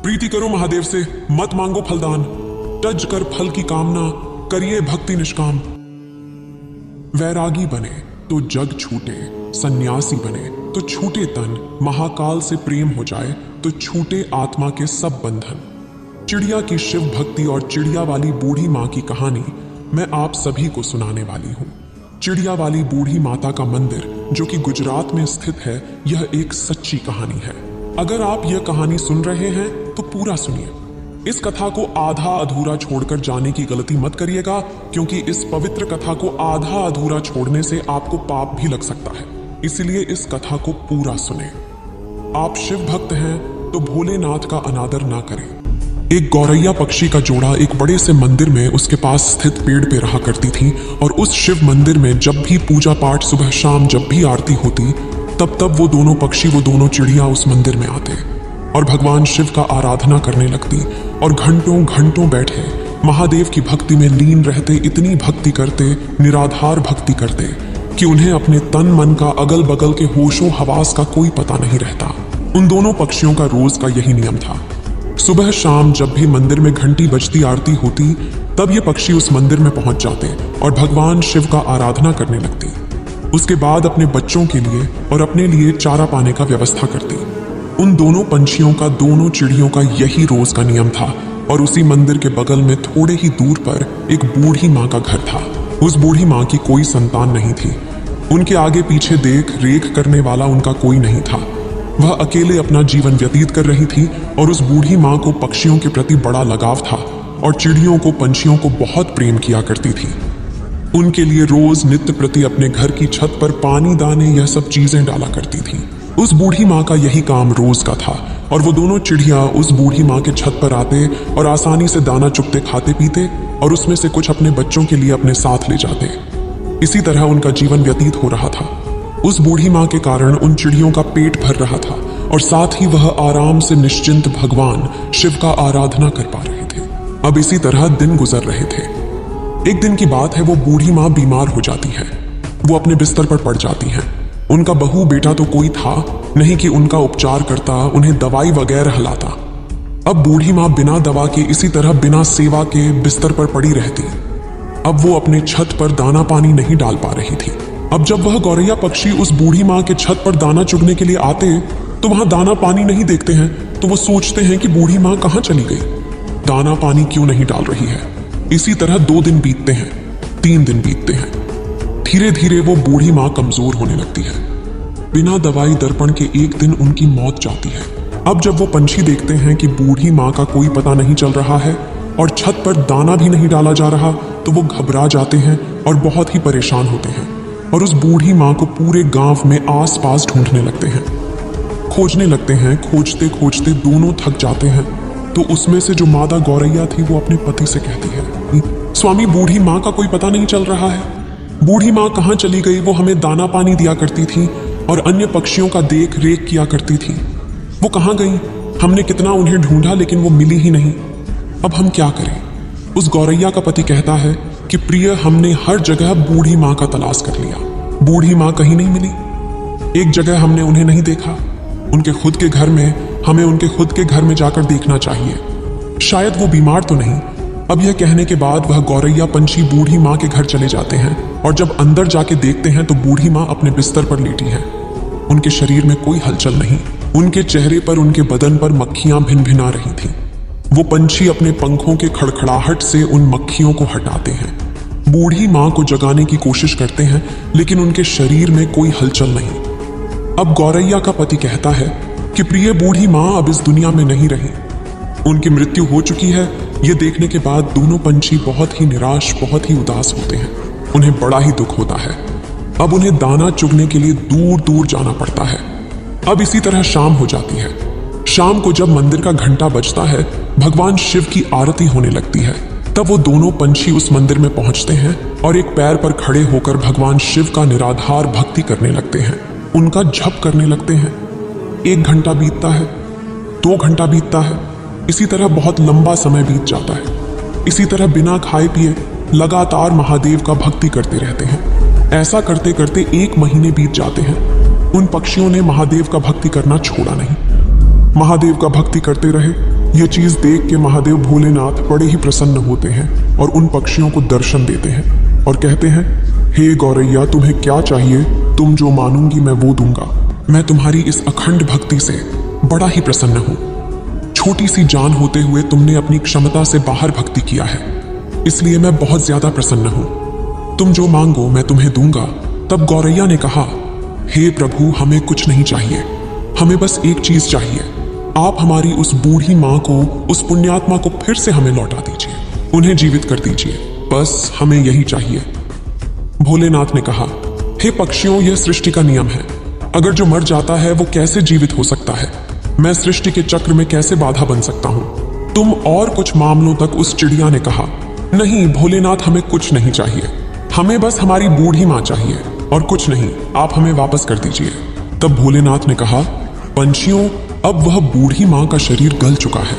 प्रीति करो महादेव से, मत मांगो फलदान, तज कर फल की कामना, करिए भक्ति निष्काम। वैरागी बने तो जग छूटे, सन्यासी बने तो छूटे तन, महाकाल से प्रेम हो जाए तो छूटे आत्मा के सब बंधन। चिड़िया की शिव भक्ति और चिड़िया वाली बूढ़ी माँ की कहानी मैं आप सभी को सुनाने वाली हूँ। चिड़िया वाली बूढ़ी माता का मंदिर जो कि गुजरात में स्थित है, यह एक सच्ची कहानी है। अगर आप यह कहानी सुन रहे हैं तो पूरा सुनिए। इस कथा को आधा अधूरा छोड़कर जाने की गलती मत करिएगा, क्योंकि इस पवित्र कथा को आधा अधूरा छोड़ने से आपको पाप भी लग सकता है। इसलिए इस कथा को पूरा सुने। आप शिव भक्त हैं तो भोलेनाथ का अनादर ना करें। एक गौरैया पक्षी का जोड़ा एक बड़े से मंदिर में उसके पास स्थित पेड़ पे रहा करती थी, और उस शिव मंदिर में जब भी पूजा पाठ सुबह शाम जब भी आरती होती, तब वो दोनों पक्षी, वो दोनों चिड़िया उस मंदिर में आते और भगवान शिव का आराधना करने लगती और घंटों घंटों बैठे महादेव की भक्ति में लीन रहते। इतनी भक्ति करते, निराधार भक्ति करते कि उन्हें अपने तन मन का, अगल बगल के होशो हवास का कोई पता नहीं रहता। उन दोनों पक्षियों का रोज का यही नियम था। सुबह शाम जब भी मंदिर में घंटी बजती, आरती होती, तब ये पक्षी उस मंदिर में पहुंच जाते और भगवान शिव का आराधना करने लगती। उसके बाद अपने बच्चों के लिए और अपने लिए चारा पाने का व्यवस्था करती। उन दोनों पंछियों का, दोनों चिड़ियों का यही रोज का नियम था। और उसी मंदिर के बगल में थोड़े ही दूर पर एक बूढ़ी माँ का घर था। उस बूढ़ी माँ की कोई संतान नहीं थी। उनके आगे पीछे देख रेख करने वाला उनका कोई नहीं था। वह अकेले अपना जीवन व्यतीत कर रही थी, और उस बूढ़ी माँ को पक्षियों के प्रति बड़ा लगाव था और चिड़ियों को, पंछियों को बहुत प्रेम किया करती थी। उनके लिए रोज नित्य प्रति अपने घर की छत पर पानी, दाने, यह सब चीजें डाला करती थी। उस बूढ़ी माँ का यही काम रोज का था, और वो दोनों चिड़िया उस बूढ़ी माँ के छत पर आते और आसानी से दाना चुगते, खाते पीते, और उसमें से कुछ अपने बच्चों के लिए अपने साथ ले जाते। इसी तरह उनका जीवन व्यतीत हो रहा था। उस बूढ़ी माँ के कारण उन चिड़ियों का पेट भर रहा था, और साथ ही वह आराम से निश्चिंत भगवान शिव का आराधना कर पा रहे थे। अब इसी तरह दिन गुजर रहे थे। एक दिन की बात है, वो बूढ़ी माँ बीमार हो जाती है। वो अपने बिस्तर पर पड़ जाती हैं। उनका बहू बेटा तो कोई था नहीं कि उनका उपचार करता, उन्हें दवाई वगैरह लाता। अब बूढ़ी माँ बिना दवा के, इसी तरह बिना सेवा के बिस्तर पर पड़ी रहती। अब वो अपने छत पर दाना पानी नहीं डाल पा रही थी। अब जब वह गौरैया पक्षी उस बूढ़ी माँ के छत पर दाना चुगने के लिए आते तो वहां दाना पानी नहीं देखते हैं, तो वो सोचते हैं कि बूढ़ी माँ कहाँ चली गई, दाना पानी क्यों नहीं डाल रही है। इसी तरह 2 दिन बीतते हैं, 3 दिन बीतते हैं। धीरे धीरे वो बूढ़ी माँ कमजोर होने लगती है। बिना दवाई दर्पण के एक दिन उनकी मौत जाती है। अब जब वो पंछी देखते हैं कि बूढ़ी माँ का कोई पता नहीं चल रहा है और छत पर दाना भी नहीं डाला जा रहा, तो वो घबरा जाते हैं और बहुत ही परेशान होते हैं, और उस बूढ़ी माँ को पूरे गांव में आस-पास ढूंढने लगते हैं, खोजने लगते हैं। खोजते खोजते दोनों थक जाते हैं, तो उसमें से जो मादा गौरैया थी वो अपने पति से कहती है, स्वामी, बूढ़ी माँ का कोई पता नहीं चल रहा है। बूढ़ी माँ कहाँ चली गई? वो हमें दाना पानी दिया करती थी और अन्य पक्षियों का देख रेख किया करती थी। वो कहाँ गई? हमने कितना उन्हें ढूंढा लेकिन वो मिली ही नहीं। अब हम क्या करें? उस गौरैया का पति कहता है कि प्रिय, हमने हर जगह बूढ़ी माँ का तलाश कर लिया, बूढ़ी माँ कहीं नहीं मिली। एक जगह हमने उन्हें नहीं देखा, उनके खुद के घर में। हमें उनके खुद के घर में जाकर देखना चाहिए, शायद वो बीमार तो नहीं। अब यह कहने के बाद वह गौरैया पंछी बूढ़ी माँ के घर चले जाते हैं, और जब अंदर जाके देखते हैं तो बूढ़ी माँ अपने बिस्तर पर लेटी हैं। उनके शरीर में कोई हलचल नहीं, उनके चेहरे पर, उनके बदन पर मक्खियां भिनभिना रही थीं। वो पंछी अपने पंखों के खड़खड़ाहट से उन मक्खियों को हटाते हैं, बूढ़ी माँ को जगाने की कोशिश करते हैं, लेकिन उनके शरीर में कोई हलचल नहीं। अब गौरैया का पति कहता है कि प्रिय, बूढ़ी माँ अब इस दुनिया में नहीं रही, उनकी मृत्यु हो चुकी है। ये देखने के बाद दोनों पंछी बहुत ही निराश, बहुत ही उदास होते हैं। उन्हें बड़ा ही दुख होता है। अब उन्हें दाना चुगने के लिए दूर दूर जाना पड़ता है। अब इसी तरह शाम हो जाती है। शाम को जब मंदिर का घंटा बजता है, भगवान शिव की आरती होने लगती है, तब वो दोनों पंछी उस मंदिर में पहुंचते हैं और एक पैर पर खड़े होकर भगवान शिव का निराधार भक्ति करने लगते हैं, उनका जप करने लगते हैं। 1 घंटा बीतता है, 2 घंटा बीतता है, इसी तरह बहुत लंबा समय बीत जाता है। इसी तरह बिना खाए पिए लगातार महादेव का भक्ति करते रहते हैं। ऐसा करते करते 1 महीने बीत जाते हैं। उन पक्षियों ने महादेव का भक्ति करना छोड़ा नहीं। महादेव का भक्ति करते रहे, ये चीज देख के महादेव भोलेनाथ बड़े ही प्रसन्न होते हैं और उन पक्षियों को दर्शन देते हैं और कहते हैं, हे गौरैया, तुम्हें क्या चाहिए? तुम जो मानूंगी मैं वो दूंगा। मैं तुम्हारी इस अखंड भक्ति से बड़ा ही प्रसन्न हूं। छोटी सी जान होते हुए तुमने अपनी क्षमता से बाहर भक्ति किया है, इसलिए मैं बहुत ज्यादा प्रसन्न हूं। तुम जो मांगो मैं तुम्हें दूंगा। तब गौरैया ने कहा, हे प्रभु, हमें कुछ नहीं चाहिए, हमें बस एक चीज चाहिए। आप हमारी उस बूढ़ी माँ को, उस पुण्यात्मा को फिर से हमें लौटा दीजिए, उन्हें जीवित कर दीजिए, बस हमें यही चाहिए। भोलेनाथ ने कहा, हे पक्षियों, यह सृष्टि का नियम है। अगर जो मर जाता है वो कैसे जीवित हो सकता है? मैं सृष्टि के चक्र में कैसे बाधा बन सकता हूं? तुम और कुछ मामलों तक उस चिड़िया ने कहा, नहीं भोलेनाथ, हमें कुछ नहीं चाहिए, हमें बस हमारी बूढ़ी माँ चाहिए और कुछ नहीं, आप हमें वापस कर दीजिए। तब भोलेनाथ ने कहा, पंछियों, अब वह बूढ़ी माँ का शरीर गल चुका है,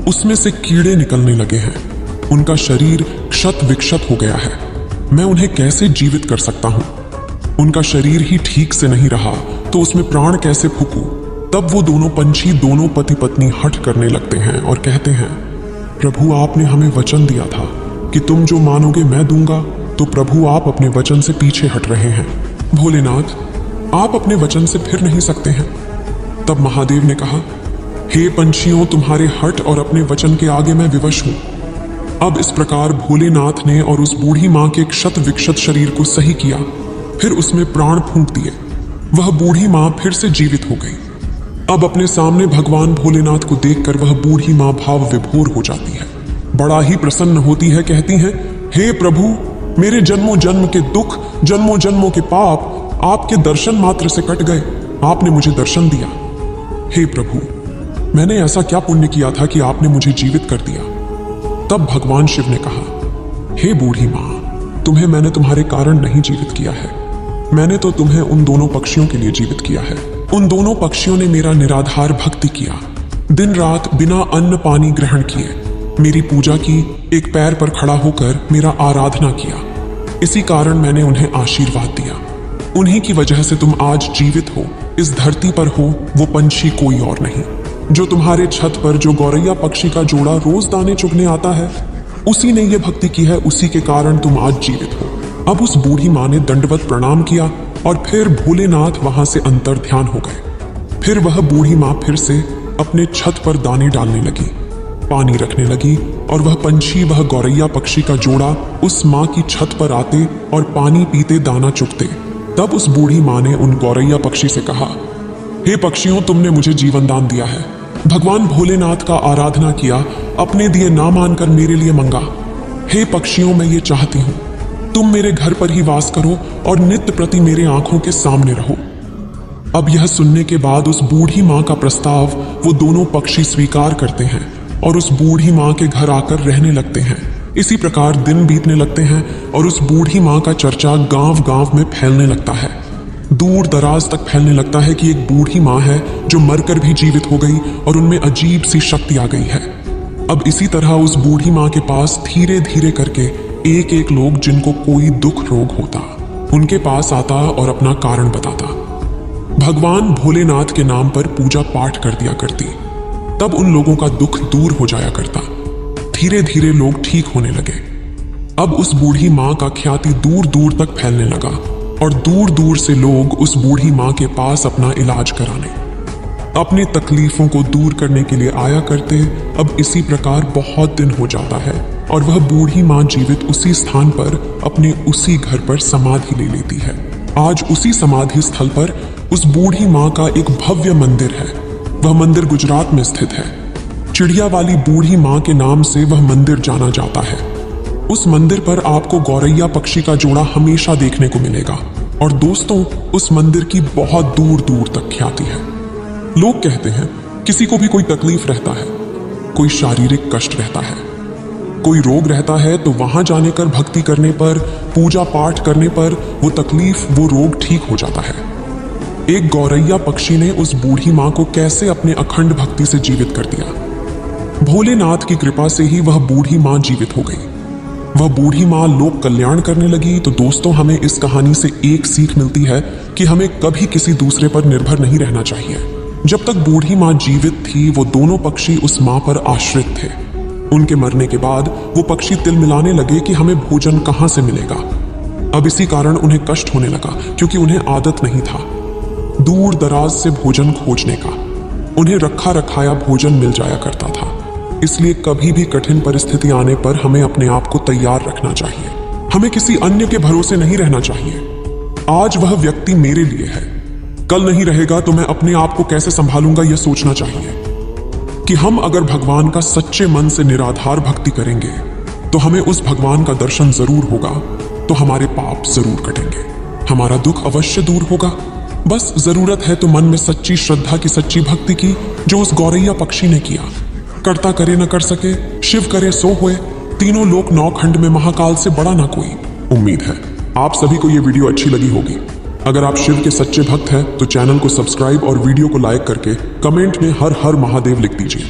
उसमें से कीड़े निकलने लगे हैं, उनका शरीर क्षत विक्षत हो गया है, मैं उन्हें कैसे जीवित कर सकता हूं? उनका शरीर ही ठीक से नहीं रहा तो उसमें प्राण कैसे फूंकूं? तब वो दोनों पंछी, दोनों पति पत्नी हठ करने लगते हैं और कहते हैं, प्रभु, आपने हमें वचन दिया था कि तुम जो मानोगे मैं दूंगा, तो प्रभु आप अपने वचन से पीछे हट रहे हैं। भोलेनाथ, आप अपने वचन से फिर नहीं सकते हैं। तब महादेव ने कहा, हे पंछियों, तुम्हारे हट और अपने वचन के आगे मैं विवश हूं। अब इस प्रकार भोलेनाथ ने और उस बूढ़ी मां के क्षत विक्षत शरीर को सही किया, फिर उसमें प्राण फूंक दिए। वह बूढ़ी मां फिर से जीवित हो गई। अब अपने सामने भगवान भोलेनाथ को देखकर वह बूढ़ी मां भाव विभोर हो जाती है, बड़ा ही प्रसन्न होती है, कहती है, हे प्रभु, मेरे जन्मों जन्म के दुख, जन्मों जन्मों के पाप आपके दर्शन मात्र से कट गए। आपने मुझे दर्शन दिया। हे प्रभु, मैंने ऐसा क्या पुण्य किया था कि आपने मुझे जीवित कर दिया? तब भगवान शिव ने कहा, हे बूढ़ी मां, तुम्हें मैंने तुम्हारे कारण नहीं जीवित किया है, मैंने तो तुम्हें उन दोनों पक्षियों के लिए जीवित किया है। उन दोनों पक्षियों ने मेरा निराधार भक्ति किया, दिन रात बिना अन्न पानी ग्रहण किए मेरी पूजा की, एक पैर पर खड़ा होकर मेरा आराधना किया। इसी कारण मैंने उन्हें आशीर्वाद दिया। उन्हीं की वजह से तुम आज जीवित हो, इस धरती पर हो, वो पंछी कोई और नहीं। जो तुम्हारे छत पर जो गौरैया पक्षी का जोड़ा रोज दाने चुगने आता है, उसी ने ये भक्ति की है, उसी के कारण तुम आज जीवित हो। अब उस बूढ़ी माँ ने दंडवत प्रणाम किया और फिर भोलेनाथ वहां से अंतर ध्यान हो गए। फिर वह बूढ़ी माँ फिर से अपने छत पर दाने डालने लगी, पानी रखने लगी, और वह पंछी, वह गौरैया पक्षी का जोड़ा उस माँ की छत पर आते और पानी पीते, दाना चुगते। तब उस बूढ़ी माँ ने उन गौरैया पक्षी से कहा, हे पक्षियों, तुमने मुझे जीवन दान दिया है, भगवान भोलेनाथ का आराधना किया, अपने दिए ना मानकर मेरे लिए मंगा। हे पक्षियों, मैं ये चाहती हूँ, तुम मेरे घर पर ही वास करो और नित्य प्रति मेरे आंखों के सामने रहो। अब यह सुनने के बाद उस बूढ़ी माँ का प्रस्ताव वो दोनों पक्षी स्वीकार करते हैं और उस बूढ़ी माँ के घर आकर रहने लगते हैं। इसी प्रकार दिन बीतने लगते हैं और उस बूढ़ी माँ का चर्चा गांव गांव में फैलने लगता है, दूर दराज तक फैलने लगता है कि एक बूढ़ी माँ है जो मरकर भी जीवित हो गई और उनमें अजीब सी शक्ति आ गई है। अब इसी तरह उस बूढ़ी माँ के पास धीरे धीरे करके एक एक लोग जिनको कोई दुख रोग होता, उनके पास आता और अपना कारण बताता। भगवान भोलेनाथ के नाम पर पूजा पाठ कर दिया करती, तब उन लोगों का दुख दूर हो जाया करता। धीरे धीरे लोग ठीक होने लगे। अब उस बूढ़ी माँ का ख्याति दूर दूर तक फैलने लगा और दूर दूर से लोग उस बूढ़ी माँ के पास अपना इलाज कराने, अपनी तकलीफों को दूर करने के लिए आया करते। अब इसी प्रकार बहुत दिन हो जाता है और वह बूढ़ी माँ जीवित उसी स्थान पर अपने उसी घर पर समाधि ले लेती है। आज उसी समाधि स्थल पर उस बूढ़ी माँ का एक भव्य मंदिर है। वह मंदिर गुजरात में स्थित है। चिड़िया वाली बूढ़ी माँ के नाम से वह मंदिर जाना जाता है। उस मंदिर पर आपको गौरैया पक्षी का जोड़ा हमेशा देखने को मिलेगा और दोस्तों, उस मंदिर की बहुत दूर दूर तक ख्याति है। लोग कहते हैं किसी को भी कोई तकलीफ रहता है, कोई शारीरिक कष्ट रहता है, कोई रोग रहता है, तो वहां जाने कर भक्ति करने पर, पूजा पाठ करने पर वो तकलीफ, वो रोग ठीक हो जाता है। एक गौरैया पक्षी ने उस बूढ़ी माँ को कैसे अपने अखंड भक्ति से जीवित कर दिया। भोलेनाथ की कृपा से ही वह बूढ़ी माँ जीवित हो गई। वह बूढ़ी माँ लोक कल्याण करने लगी। तो दोस्तों, हमें इस कहानी से एक सीख मिलती है कि हमें कभी किसी दूसरे पर निर्भर नहीं रहना चाहिए। जब तक बूढ़ी माँ जीवित थी वो दोनों पक्षी उस माँ पर आश्रित थे। उनके मरने के बाद वो पक्षी तिलमिलाने लगे कि हमें भोजन कहाँ से मिलेगा। अब इसी कारण उन्हें कष्ट होने लगा, क्योंकि उन्हें आदत नहीं था दूर दराज से भोजन खोजने का। उन्हें रखा रखाया भोजन मिल जाया करता था। इसलिए कभी भी कठिन परिस्थिति आने पर हमें अपने आप को तैयार रखना चाहिए। हमें किसी अन्य के भरोसे नहीं रहना चाहिए। आज वह व्यक्ति मेरे लिए है, कल नहीं रहेगा तो मैं अपने आप को कैसे संभालूंगा यह सोचना चाहिए कि हम अगर भगवान का सच्चे मन से निराधार भक्ति करेंगे तो हमें उस भगवान का दर्शन जरूर होगा, तो हमारे पाप जरूर कटेंगे, हमारा दुख अवश्य दूर होगा। बस जरूरत है तो मन में सच्ची श्रद्धा की, सच्ची भक्ति की, जो उस गौरैया पक्षी ने किया। करता करे न कर सके, शिव करे सो होए, तीनों लोक नौ खंड में महाकाल से बड़ा ना कोई। उम्मीद है आप सभी को यह वीडियो अच्छी लगी होगी। अगर आप शिव के सच्चे भक्त हैं तो चैनल को सब्सक्राइब और वीडियो को लाइक करके कमेंट में हर हर महादेव लिख दीजिए।